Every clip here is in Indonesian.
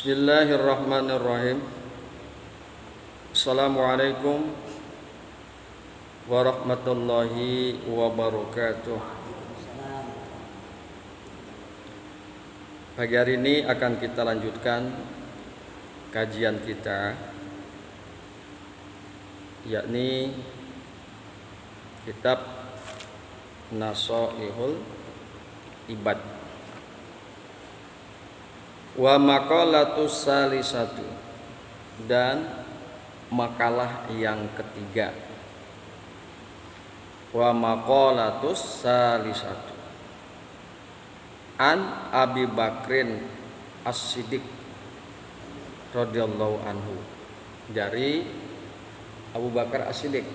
Bismillahirrahmanirrahim. Assalamualaikum warahmatullahi wabarakatuh. Pagi hari ini akan kita lanjutkan kajian kita, yakni kitab Nasaihul Ibad wa maqalatus salisatu, dan makalah yang ketiga. Wa maqalatus salisatu an Abi Bakrin As-Siddiq radhiyallahu anhu, dari Abu Bakar As-Siddiq,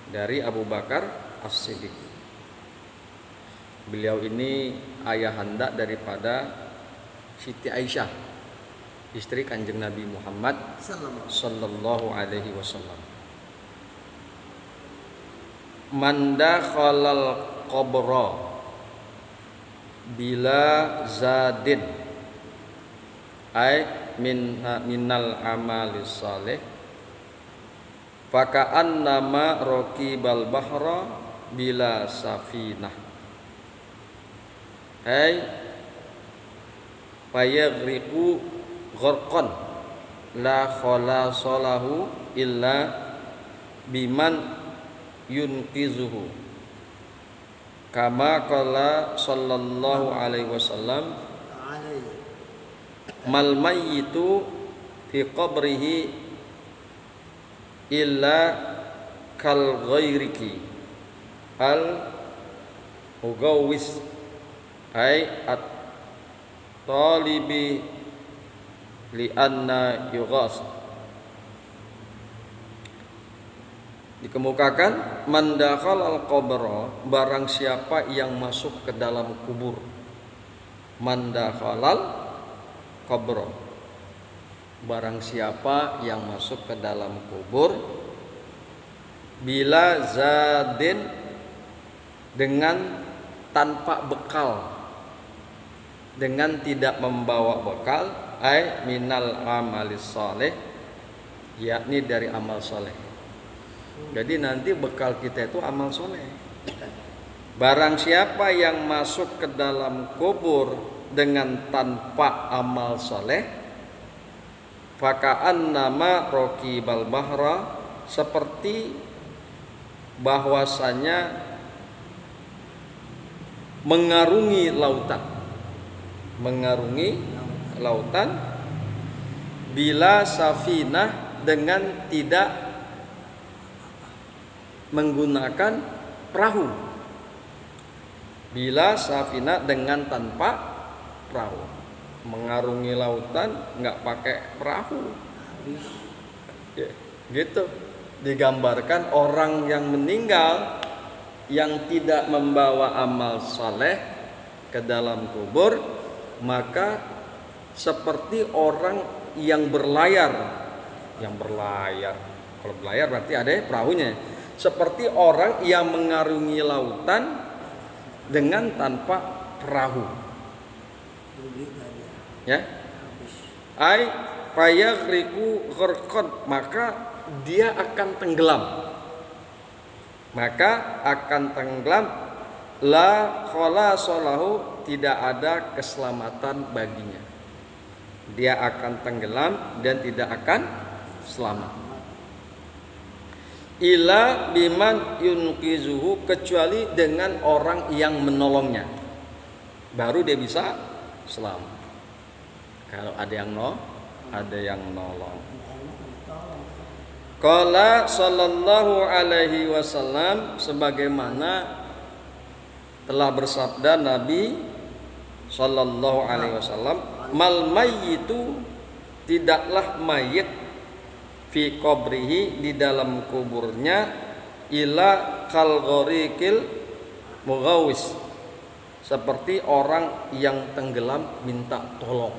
dari Abu Bakar As-Siddiq. Beliau ini ayahanda daripada Siti Aisyah, istri Kanjeng Nabi Muhammad sallallahu alaihi wasallam. Man dakhalal qabra bila zadin ay minal amali salih faka'annama raqibal bahra bila safinah ay fayaghriqu gharqan la khalasalahu illa biman yunqizuhu kama qala sallallahu alaihi wasallam mal mayyitu fi qabrihi illa kal ghairiki al mugawwis ay at talibi li anna yughas. Dikemukakan man dakhalal qabra, barang siapa yang masuk ke dalam kubur. Man dakhalal qabra, barang siapa yang masuk ke dalam kubur bila zadin, dengan tanpa bekal, dengan tidak membawa bekal, ay minal amalis saleh, yakni dari amal soleh. Jadi nanti bekal kita itu amal soleh. Barang siapa yang masuk ke dalam kubur dengan tanpa amal soleh, faka'annama raqibal bahra, seperti bahwasanya mengarungi lautan. Mengarungi lautan bila safinah, dengan tidak menggunakan perahu. Bila safinah, dengan tanpa perahu. Mengarungi lautan nggak pakai perahu. Ya, gitu. Digambarkan orang yang meninggal yang tidak membawa amal saleh ke dalam kubur, maka seperti orang yang berlayar. Kalau berlayar berarti ada perahunya. Seperti orang yang mengarungi lautan dengan tanpa perahu. Ya. Ai fayaghriqu gharqan, maka dia akan tenggelam. La khalasalahu, tidak ada keselamatan baginya. Dia akan tenggelam dan tidak akan selamat. Ila biman yunqizuhu, kecuali dengan orang yang menolongnya, baru dia bisa selamat. Kalau ada yang nolong. Qala sallallahu alaihi wasallam, sebagaimana telah bersabda Nabi sallallahu alaihi wasallam, mal mayyitu, tidaklah mayit, fi qabrihi, di dalam kuburnya, ila kal ghariqil mughawis, seperti orang yang tenggelam minta tolong.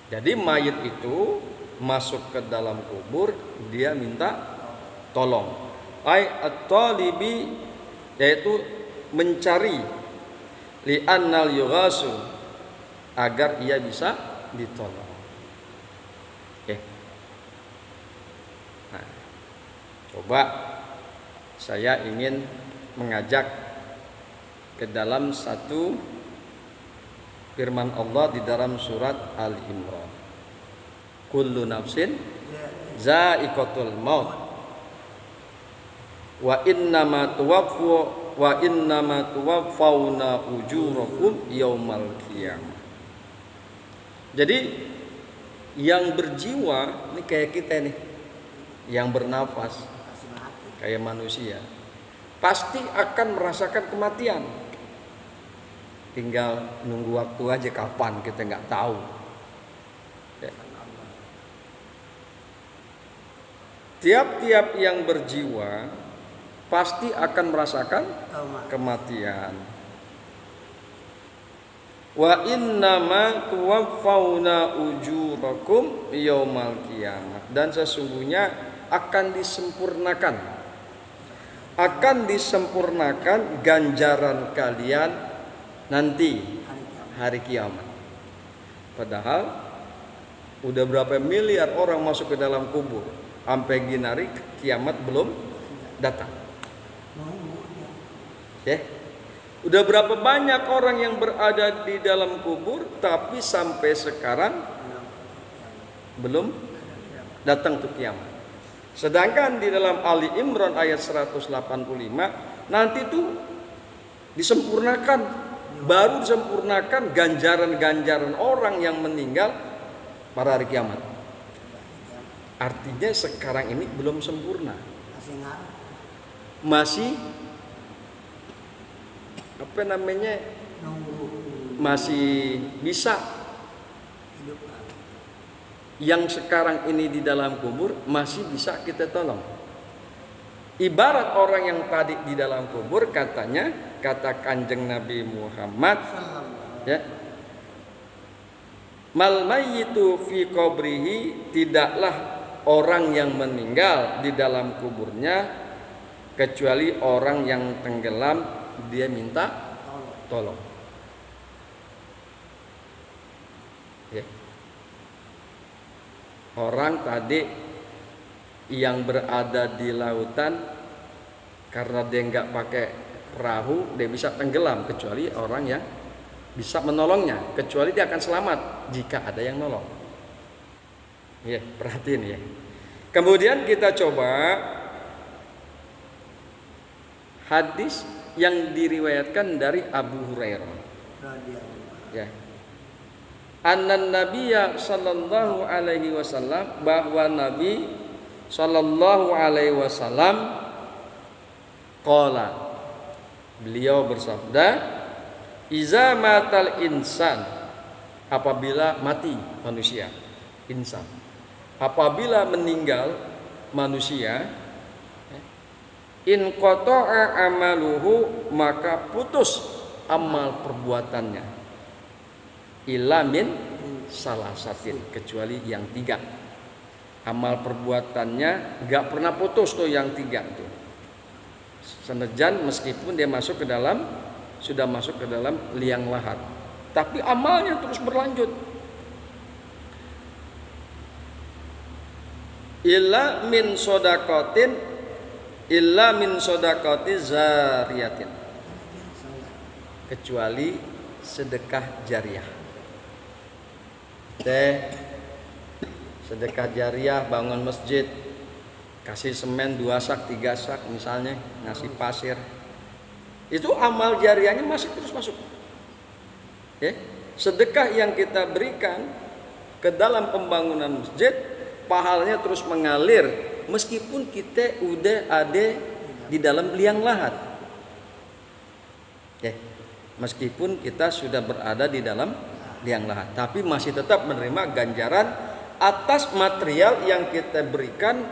Jadi mayit itu masuk ke dalam kubur, dia minta tolong. Ai at-talibi, yaitu mencari, li'annal yughasu, agar ia bisa ditolong. Oke. Nah, coba saya ingin mengajak ke dalam satu firman Allah di dalam surat Ali Imran. Kullu nafsin za'iqatul maut wa innama tuwaffawna ujurakum yaumal qiyamah. Jadi yang berjiwa ini kayak kita nih, yang bernafas kayak manusia, pasti akan merasakan kematian. Tinggal nunggu waktu aja kapan, kita nggak tahu. Ya. Tiap-tiap yang berjiwa pasti akan merasakan kematian. Wa innama tuwaffawna ujurakum yaumal qiyamah. Dan sesungguhnya akan disempurnakan ganjaran kalian nanti hari kiamat. Padahal udah berapa miliar orang masuk ke dalam kubur, sampai gini hari kiamat belum datang. Ya. Udah berapa banyak orang yang berada di dalam kubur, tapi sampai sekarang belum datang tuh kiamat. Sedangkan di dalam Ali Imran ayat 185 nanti tuh disempurnakan, baru disempurnakan ganjaran-ganjaran orang yang meninggal pada hari kiamat. Artinya sekarang ini belum sempurna. Masih apa namanya? Masih bisa. Yang sekarang ini di dalam kubur masih bisa kita tolong. Ibarat orang yang tadi di dalam kubur, katanya, kata Kanjeng Nabi Muhammad, ya, mal mayyitu fi qabrihi, tidaklah orang yang meninggal di dalam kuburnya kecuali orang yang tenggelam, dia minta tolong. Ya. Orang tadi yang berada di lautan, karena dia nggak pakai perahu, dia bisa tenggelam, kecuali orang yang bisa menolongnya, kecuali dia akan selamat jika ada yang nolong. Ya, perhatiin ya. Kemudian kita coba hadis yang diriwayatkan dari Abu Hurairah. Ya. Annan Nabiyya sallallahu alaihi wasallam, bahwa Nabi sallallahu alaihi wasallam qala, beliau bersabda, iza matal insan, apabila mati manusia, insan, apabila meninggal manusia, in qata'a amaluhu, maka putus amal perbuatannya, illa min salasatin, kecuali yang 3. Amal perbuatannya gak pernah putus tuh yang 3 tuh. Senajan meskipun dia masuk ke dalam, sudah masuk ke dalam liang lahat, tapi amalnya terus berlanjut. Illa min sodaqati zariyatin, kecuali sedekah jariah. Sedekah jariah, bangun masjid, kasih semen 2 sak 3 sak misalnya, ngasih pasir, itu amal jariahnya masih terus masuk. Ya, sedekah yang kita berikan ke dalam pembangunan masjid, pahalanya terus mengalir meskipun kita udah ada di dalam liang lahat. Ya, meskipun kita sudah berada di dalam liang lahat, tapi masih tetap menerima ganjaran atas material yang kita berikan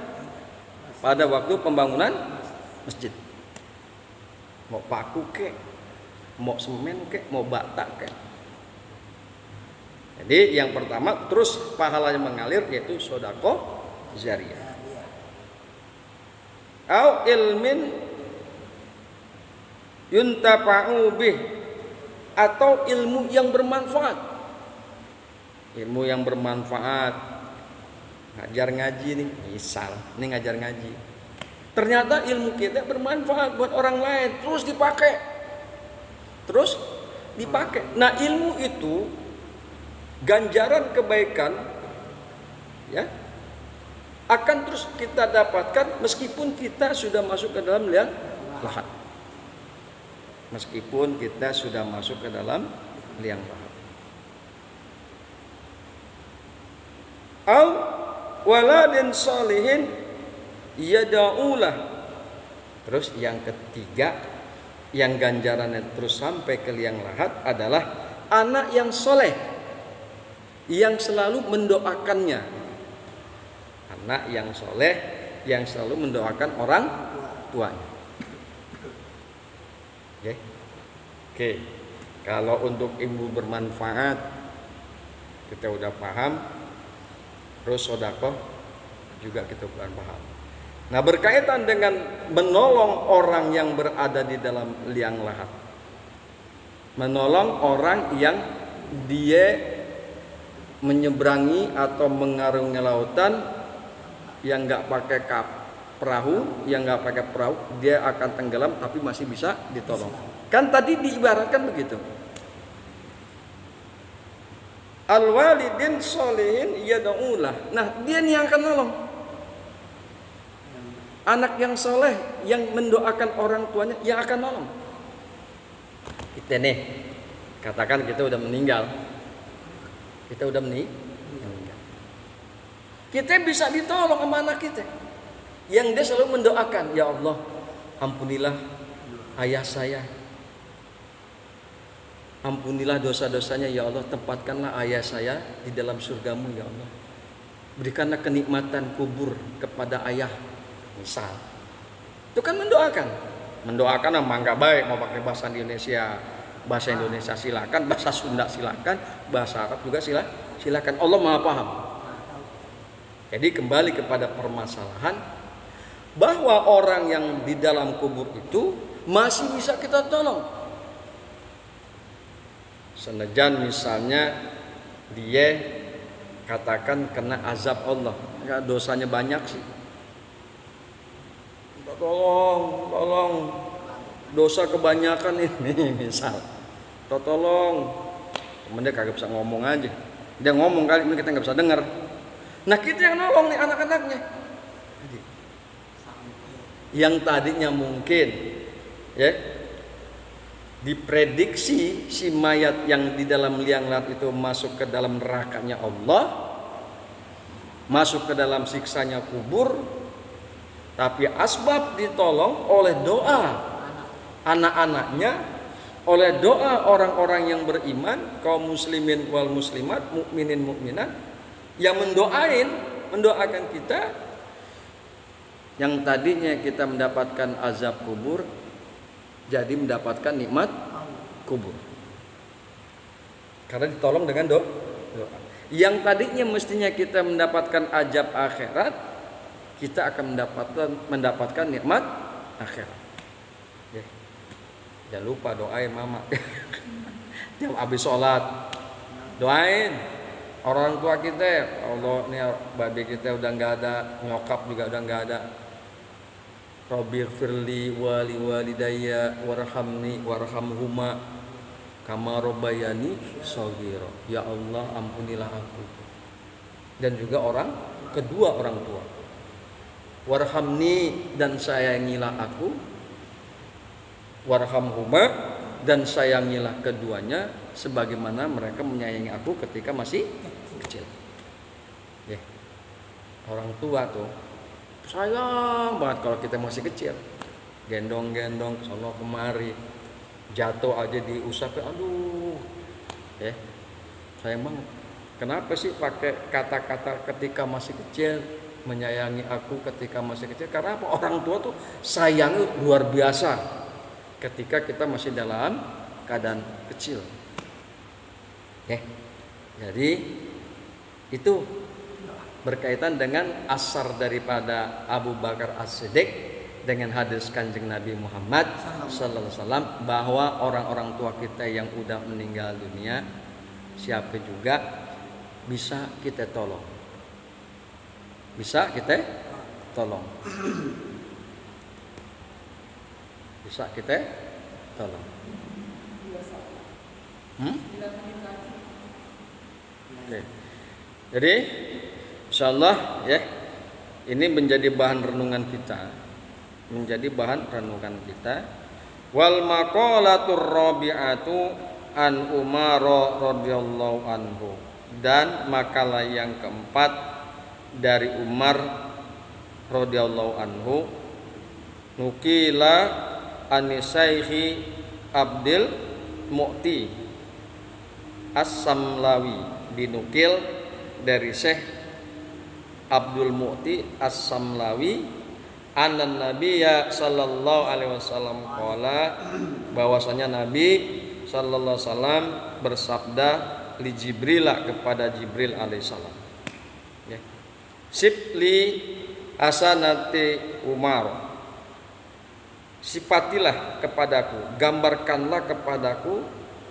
pada waktu pembangunan masjid. Mau paku kek, mau semen kek, mau bata kek. Jadi yang pertama terus pahalanya mengalir, yaitu sedekah jariah. Au ilmin yuntafa'u bih, atau ilmu yang bermanfaat. ilmu yang bermanfaat, ngajar ngaji nih, misal ini ngajar ngaji, ternyata ilmu kita bermanfaat buat orang lain, terus dipakai. Nah, ilmu itu ganjaran kebaikan ya akan terus kita dapatkan meskipun kita sudah masuk ke dalam liang lahat. Meskipun kita sudah masuk ke dalam liang lahat. Au waladin salihin yada'ulah. Terus yang ketiga, yang ganjarannya terus sampai ke liang lahat adalah anak yang soleh yang selalu mendoakannya. Anak yang soleh yang selalu mendoakan orang tuanya. Oke. Kalau untuk ilmu bermanfaat kita udah paham. Terus sedekah juga kita udah paham. Nah, berkaitan dengan menolong orang yang berada di dalam liang lahat. Menolong orang yang dia menyeberangi atau mengarungi lautan yang nggak pakai perahu, dia akan tenggelam tapi masih bisa ditolong. Kan tadi diibaratkan begitu. Al-walidin sholihin yad'ulah. Nah, dia nih yang akan nolong. Anak yang soleh yang mendoakan orang tuanya yang akan nolong. Kita nih, katakan kita udah meninggal. Kita udah meninggal. Kita bisa ditolong sama anak kita. Yang dia selalu mendoakan, ya Allah, ampunilah ayah saya. Ampunilah dosa-dosanya ya Allah, tempatkanlah ayah saya di dalam surgamu ya Allah. Berikanlah kenikmatan kubur kepada ayah. Misal. Itu kan mendoakan. Mendoakan memang enggak baik, mau pakai bahasa Indonesia. Bahasa Indonesia silakan, bahasa Sunda silakan, bahasa Arab juga silakan. Allah Maha paham. Jadi kembali kepada permasalahan bahwa orang yang di dalam kubur itu masih bisa kita tolong. Senajan misalnya dia katakan kena azab Allah, enggak dosanya banyak sih. Tolong, dosa kebanyakan ini misal. Tolong, dia kagak bisa ngomong aja. Dia ngomong kali ini kita nggak bisa dengar. Nah kita yang nolong nih anak-anaknya. Yang tadinya mungkin, ya, diprediksi si mayat yang di dalam liang lahat itu masuk ke dalam nerakanya Allah, masuk ke dalam siksanya kubur, tapi asbab ditolong oleh doa anak-anaknya, oleh doa orang-orang yang beriman, kaum muslimin wal muslimat, mukminin mukminat, yang mendoakan kita, yang tadinya kita mendapatkan azab kubur jadi mendapatkan nikmat kubur karena ditolong dengan doa. Yang tadinya mestinya kita mendapatkan azab akhirat, kita akan mendapatkan nikmat akhirat. Jangan lupa doain mama. Tiap habis sholat doain orang tua kita. Allah, nih babi kita udah nggak ada, nyokap juga udah nggak ada. Rabbi firli wali walidayya warhamni warhamhuma kama rabbayani shaghira. Ya Allah, ampunilah aku dan juga kedua orang tua. Warhamni, dan sayangilah aku. Warhamhuma, dan sayangilah keduanya sebagaimana mereka menyayangi aku ketika masih kecil. Ya. Orang tua tuh sayang banget kalau kita masih kecil. Gendong-gendong sono kemari. Jatuh aja diusap, aduh. Ya. Sayang banget. Kenapa sih pakai kata-kata ketika masih kecil, menyayangi aku ketika masih kecil? Karena apa? Orang tua tuh sayang luar biasa ketika kita masih dalam keadaan kecil. Jadi itu berkaitan dengan asar daripada Abu Bakar As-Siddiq dengan hadis Kanjeng Nabi Muhammad sallallahu alaihi wasallam bahwa orang-orang tua kita yang udah meninggal dunia, siapa juga bisa kita tolong. Bisa kita tolong. Bisa kita tolong. Oke. Jadi insyaallah ya, ini menjadi bahan renungan kita. Menjadi bahan renungan kita. Wal maqalatur rabi'atu an Umar radhiyallahu anhu. Dan makalah yang keempat dari Umar radhiyallahu anhu, nukila anisaihi Abdul Mu'ti As-Samlawi, dinukil dari Syekh Abdul Mu'ti As-Samlawi, anan Nabiyya sallallahu alaihi wasallam qala, bahwasanya Nabi sallallahu alaihi wasallam bersabda li Jibril, kepada Jibril alaihissalam, ya. Sifli hasanati Umar, sifatilah kepadaku, gambarkanlah kepadaku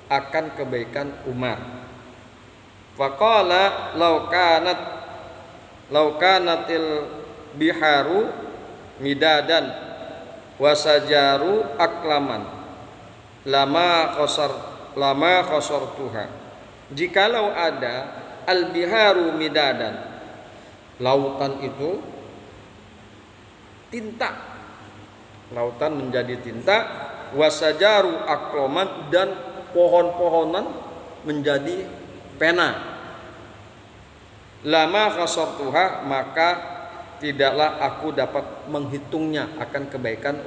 akan kebaikan Umar. Faqala law kanatil biharu midadan wasajaru aklaman lama khasartuha. Jikalau ada al-biharu midadan, lautan itu tinta, lautan menjadi tinta, wasajaru aklaman, dan pohon-pohonan menjadi pena, lama khasartuha, maka tidaklah aku dapat menghitungnya akan kebaikan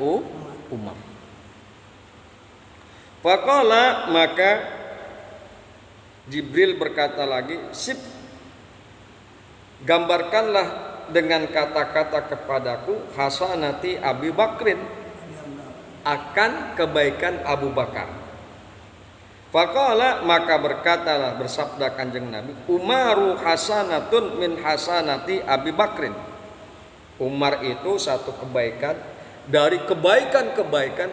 Umar. Faqala, maka Jibril berkata lagi, sip, gambarkanlah dengan kata-kata kepadaku hasanati Abi Bakrin, akan kebaikan Abu Bakar. Faqala, maka berkatalah, bersabda Kanjeng Nabi, Umaru hasanatun min hasanati Abi Bakrin. Umar itu satu kebaikan dari kebaikan-kebaikan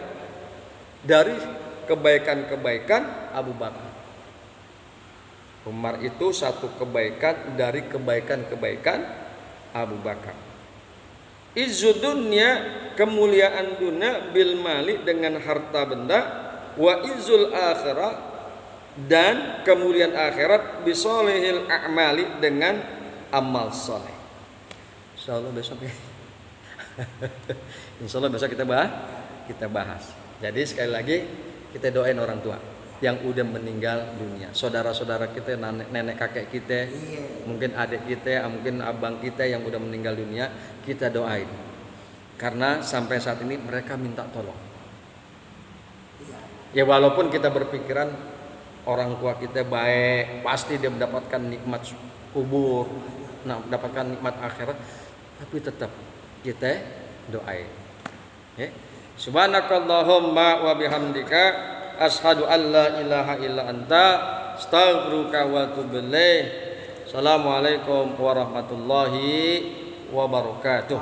Abu Bakar. Umar itu satu kebaikan dari kebaikan-kebaikan Abu Bakar. Izzudunya, kemuliaan dunia, bil mali, dengan harta benda, wa izzul akhirah, dan kemuliaan akhirat, bisolihil a'mali, dengan amal soleh. Insyaallah besok ya. Insyaallah besok kita bahas. Jadi sekali lagi kita doain orang tua yang udah meninggal dunia, saudara-saudara kita, nenek kakek kita, mungkin adik kita, mungkin abang kita yang udah meninggal dunia, kita doain. Karena sampai saat ini mereka minta tolong. Ya walaupun kita berpikiran orang tua kita baik, pasti dia mendapatkan nikmat kubur, mendapatkan nikmat akhirat, tapi tetap kita doain. Ya. Subhanakallahumma wa bihamdika asyhadu an la ilaha illa anta astaghfiruka wa atubu ilaik. Assalamualaikum warahmatullahi wabarakatuh.